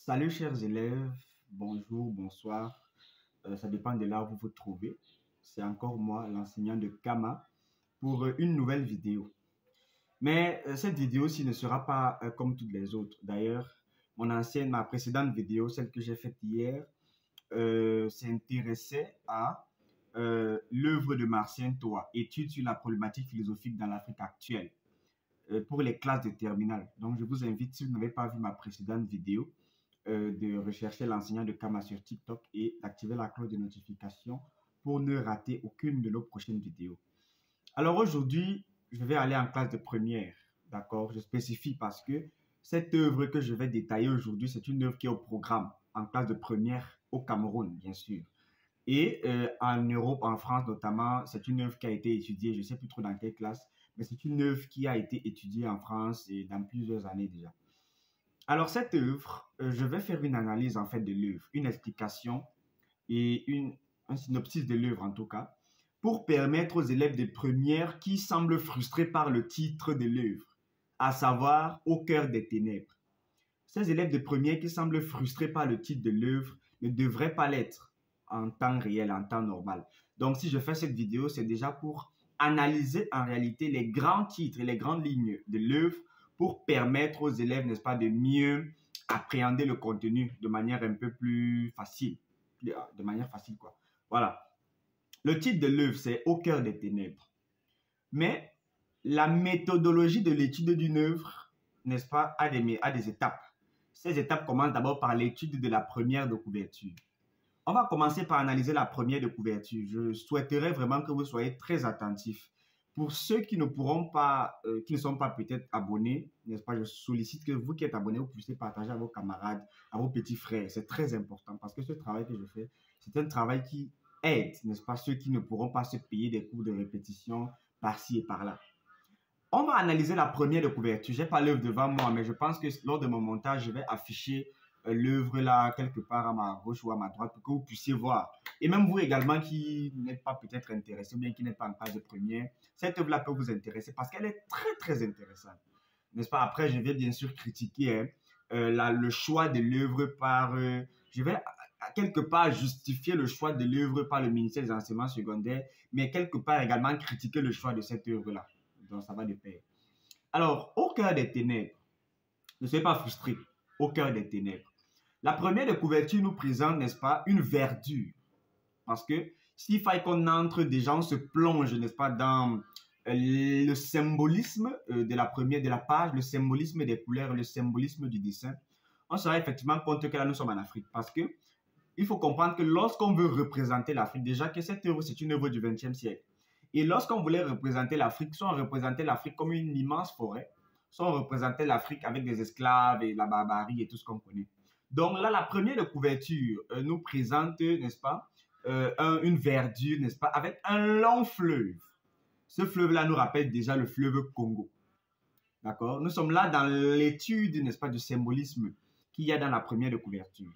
Salut chers élèves, bonjour, bonsoir, ça dépend de là où vous vous trouvez. C'est encore moi, l'enseignant de Kama, pour une nouvelle vidéo. Mais cette vidéo-ci ne sera pas comme toutes les autres. D'ailleurs, ma précédente vidéo, celle que j'ai faite hier, s'intéressait à l'œuvre de Martien Toa, étude sur la problématique philosophique dans l'Afrique actuelle, pour les classes de terminale. Donc je vous invite, si vous n'avez pas vu ma précédente vidéo, de rechercher l'enseignant de Kama sur TikTok et d'activer la cloche de notification pour ne rater aucune de nos prochaines vidéos. Alors aujourd'hui, je vais aller en classe de première, d'accord? Je spécifie parce que cette œuvre que je vais détailler aujourd'hui, c'est une œuvre qui est au programme en classe de première au Cameroun, bien sûr. Et en Europe, en France notamment, c'est une œuvre qui a été étudiée, je ne sais plus trop dans quelle classe, mais c'est une œuvre qui a été étudiée en France et dans plusieurs années déjà. Alors cette œuvre, je vais faire une analyse en fait de l'œuvre, une explication et un synopsis de l'œuvre en tout cas, pour permettre aux élèves de première qui semblent frustrés par le titre de l'œuvre, à savoir Au cœur des ténèbres. Ces élèves de première qui semblent frustrés par le titre de l'œuvre ne devraient pas l'être en temps réel, en temps normal. Donc si je fais cette vidéo, c'est déjà pour analyser en réalité les grands titres et les grandes lignes de l'œuvre pour permettre aux élèves, n'est-ce pas, de mieux appréhender le contenu de manière un peu plus facile. De manière facile, quoi. Voilà. Le titre de l'œuvre, c'est Au cœur des ténèbres. Mais la méthodologie de l'étude d'une œuvre, n'est-ce pas, a des étapes. Ces étapes commencent d'abord par l'étude de la première de couverture. On va commencer par analyser la première de couverture. Je souhaiterais vraiment que vous soyez très attentifs. Pour ceux qui ne pourront pas, qui ne sont pas peut-être abonnés, n'est-ce pas, je sollicite que vous qui êtes abonnés, vous puissiez partager à vos camarades, à vos petits frères. C'est très important parce que ce travail que je fais, c'est un travail qui aide, n'est-ce pas, ceux qui ne pourront pas se payer des cours de répétition par-ci et par-là. On va analyser la première de couverture. Je n'ai pas l'œuvre devant moi, mais je pense que lors de mon montage, je vais afficher l'œuvre là quelque part à ma gauche ou à ma droite pour que vous puissiez voir. Et même vous également qui n'êtes pas peut-être intéressé ou bien qui n'êtes pas en classe de première, cette œuvre là peut vous intéresser parce qu'elle est très très intéressante. N'est-ce pas? Après, je vais bien sûr critiquer le choix de l'œuvre par... je vais quelque part justifier le choix de l'œuvre par le ministère des enseignements secondaires, mais quelque part également critiquer le choix de cette œuvre là. Donc ça va de pair. Alors, Au cœur des ténèbres, ne soyez pas frustrés. Au cœur des ténèbres. La première de couverture nous présente, n'est-ce pas, une verdure. Parce que s'il faille qu'on entre déjà, on se plonge, n'est-ce pas, dans le symbolisme de la première de la page, le symbolisme des couleurs, le symbolisme du dessin, on se rend effectivement compte que là, nous sommes en Afrique. Parce que il faut comprendre que lorsqu'on veut représenter l'Afrique, déjà que cette œuvre, c'est une œuvre du XXe siècle. Et lorsqu'on voulait représenter l'Afrique, soit on représentait l'Afrique comme une immense forêt, soit on représentait l'Afrique avec des esclaves et la barbarie et tout ce qu'on connaît. Donc là, la première de couverture nous présente, n'est-ce pas, une verdure, n'est-ce pas, avec un long fleuve. Ce fleuve-là nous rappelle déjà le fleuve Congo. D'accord? Nous sommes là dans l'étude, n'est-ce pas, du symbolisme qu'il y a dans la première de couverture.